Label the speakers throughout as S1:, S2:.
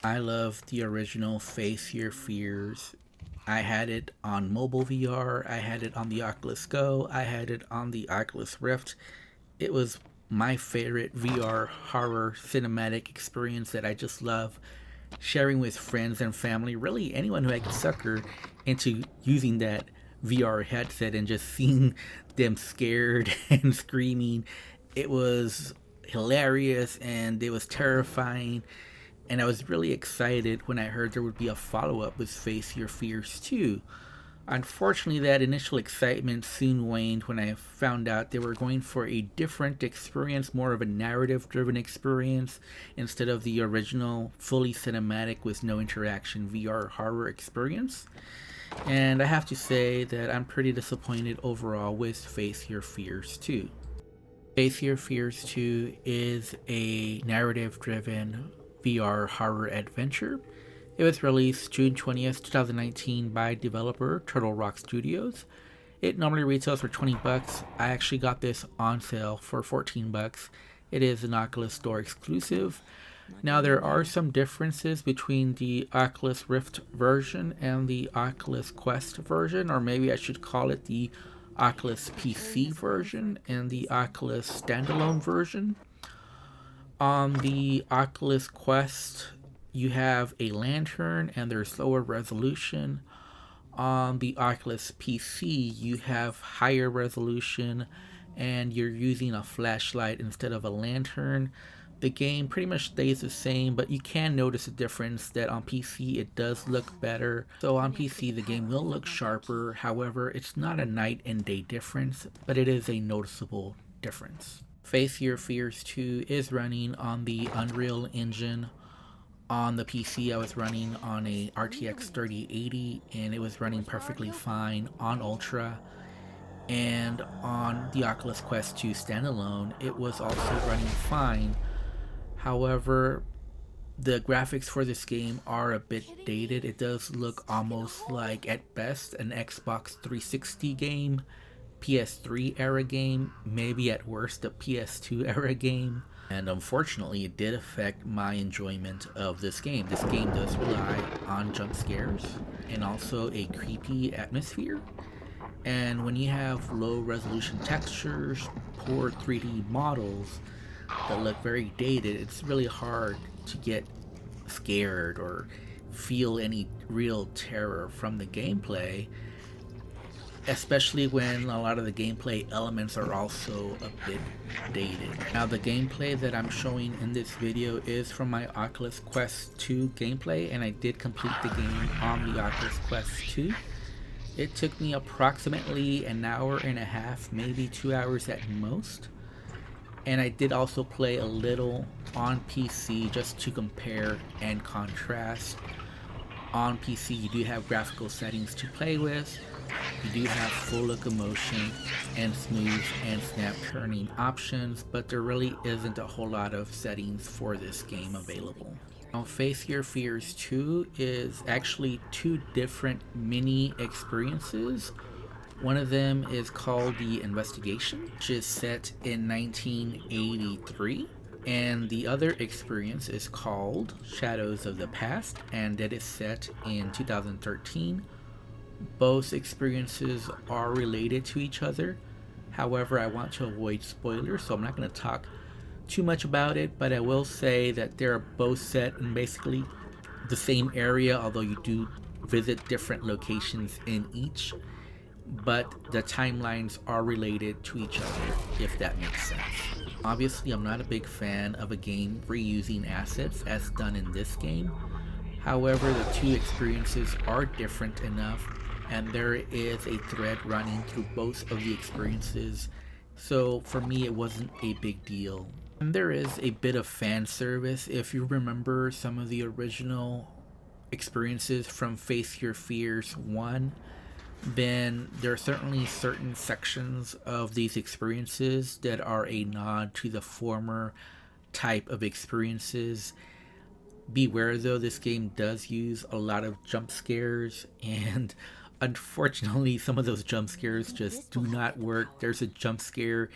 S1: I love the original Face Your Fears. I had it on mobile VR, I had it on the Oculus Go, I had it on the Oculus Rift. It was my favorite VR horror cinematic experience that I just love sharing with friends and family, really anyone who I could sucker into using that VR headset and just seeing them scared and screaming. It was hilarious and it was terrifying. And I was really excited when I heard there would be a follow up with Face Your Fears 2. Unfortunately, that initial excitement soon waned when I found out they were going for a different experience, more of a narrative driven experience, instead of the original, fully cinematic with no interaction VR horror experience. And I have to say that I'm pretty disappointed overall with Face Your Fears 2. Face Your Fears 2 is a narrative driven VR horror adventure. It was released June 20th, 2019 by developer Turtle Rock Studios. It normally retails for 20 bucks. I actually got this on sale for 14 bucks. It is an Oculus Store exclusive. Now there are some differences between the Oculus Rift version and the Oculus Quest version, or maybe I should call it the Oculus PC version and the Oculus standalone version. On the Oculus Quest, you have a lantern and there's lower resolution. On the Oculus PC, you have higher resolution and you're using a flashlight instead of a lantern. The game pretty much stays the same, but you can notice a difference that on PC it does look better. So on PC the game will look sharper, however it's not a night and day difference, but it is a noticeable difference. Face Your Fears 2 is running on the Unreal Engine. On the PC I was running on a RTX 3080 and it was running perfectly fine on Ultra. And on the Oculus Quest 2 standalone it was also running fine. However, the graphics for this game are a bit dated. It does look almost like, at best, an Xbox 360 game, PS3 era game, maybe at worst a PS2 era game. And unfortunately, it did affect my enjoyment of this game. This game does rely on jump scares and also a creepy atmosphere. And when you have low resolution textures, poor 3D models that look very dated, it's really hard to get scared or feel any real terror from the gameplay, especially when a lot of the gameplay elements are also a bit dated. Now the gameplay that I'm showing in this video is from my Oculus Quest 2 gameplay, and I did complete the game on the Oculus Quest 2. It took me approximately an hour and a half, maybe 2 hours at most. And I did also play a little on PC just to compare and contrast. On PC you do have graphical settings to play with. You do have full locomotion and smooth and snap turning options, but there really isn't a whole lot of settings for this game available. Now Face Your Fears 2 is actually two different mini experiences. One of them is called The Investigation, which is set in 1983. And the other experience is called Shadows of the Past, and that is set in 2013. Both experiences are related to each other. However, I want to avoid spoilers, so I'm not going to talk too much about it, but I will say that they're both set in basically the same area, although you do visit different locations in each. But the timelines are related to each other, if that makes sense. Obviously, I'm not a big fan of a game reusing assets as done in this game. However, the two experiences are different enough, and there is a thread running through both of the experiences, so for me it wasn't a big deal. And there is a bit of fan service. If you remember some of the original experiences from Face Your Fears 1, then there are certainly certain sections of these experiences that are a nod to the former type of experiences. Beware though, this game does use a lot of jump scares, and unfortunately some of those jump scares just do not work. There's a jump scare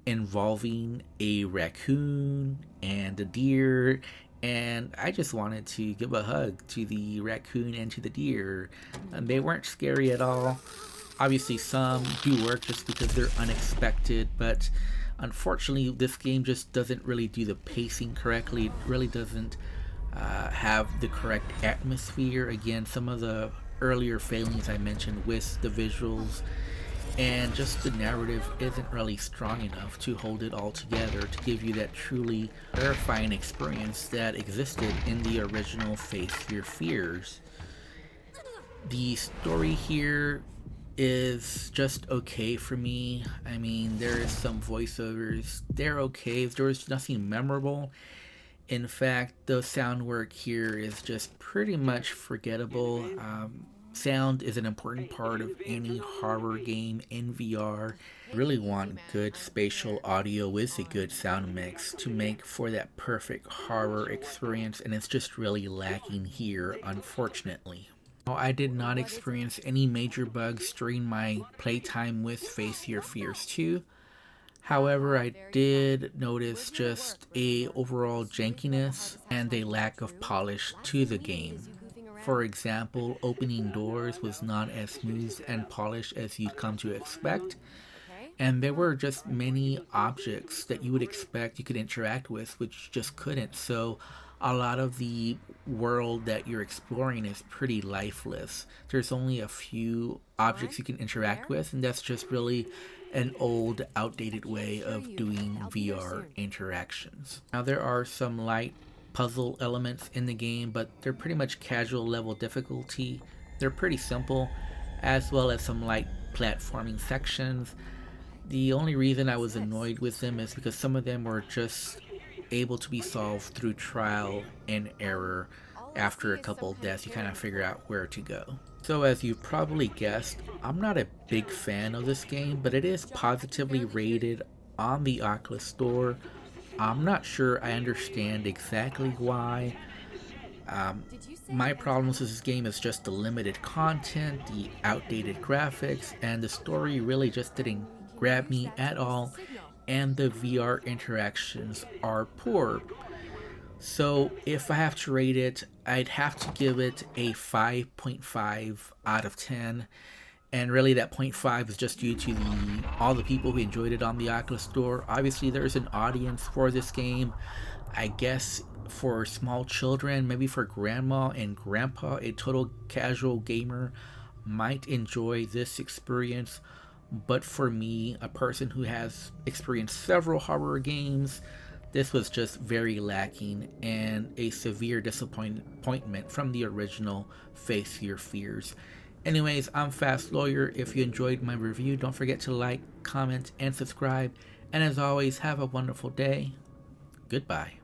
S1: involving a raccoon and a deer, And I just wanted to give a hug to the raccoon and to the deer. And they weren't scary at all. Obviously, some do work just because they're unexpected, but unfortunately, this game just doesn't really do the pacing correctly. It really doesn't have the correct atmosphere. Again, some of the earlier failings I mentioned with the visuals and just the narrative isn't really strong enough to hold it all together to give you that truly terrifying experience that existed in the original Face Your Fears. The story here is just okay for me. I mean, there is some voiceovers, they're okay. There's nothing memorable. In fact, the sound work here is just pretty much forgettable. Sound is an important part of any horror game in VR. Really want good spatial audio with a good sound mix to make for that perfect horror experience, and it's just really lacking here, unfortunately. I did not experience any major bugs during my playtime with Face Your Fears 2. However, I did notice just a overall jankiness and a lack of polish to the game. For example, opening doors was not as smooth and polished as you'd come to expect, and there were just many objects that you would expect you could interact with which just couldn't. So a lot of the world that you're exploring is pretty lifeless. There's only a few objects you can interact with, and that's just really an old, outdated way of doing VR interactions. Now, there are some light puzzle elements in the game, but they're pretty much casual level difficulty. They're pretty simple, as well as some light platforming sections. The only reason I was annoyed with them is because some of them were just able to be solved through trial and error. After a couple of deaths, you kind of figure out where to go. So as you've probably guessed, I'm not a big fan of this game, but it is positively rated on the Oculus Store. I'm not sure I understand exactly why. My problems with this game is just the limited content, the outdated graphics, and the story really just didn't grab me at all, and the VR interactions are poor. So if I have to rate it, I'd have to give it a 5.5 out of 10. And really that 0.5 is just due to all the people who enjoyed it on the Oculus Store. Obviously there's an audience for this game. I guess for small children, maybe for grandma and grandpa, a total casual gamer might enjoy this experience. But for me, a person who has experienced several horror games, this was just very lacking and a severe disappointment from the original Face Your Fears. Anyways, I'm Fast Lawyer. If you enjoyed my review, don't forget to like, comment, and subscribe. And as always, have a wonderful day. Goodbye.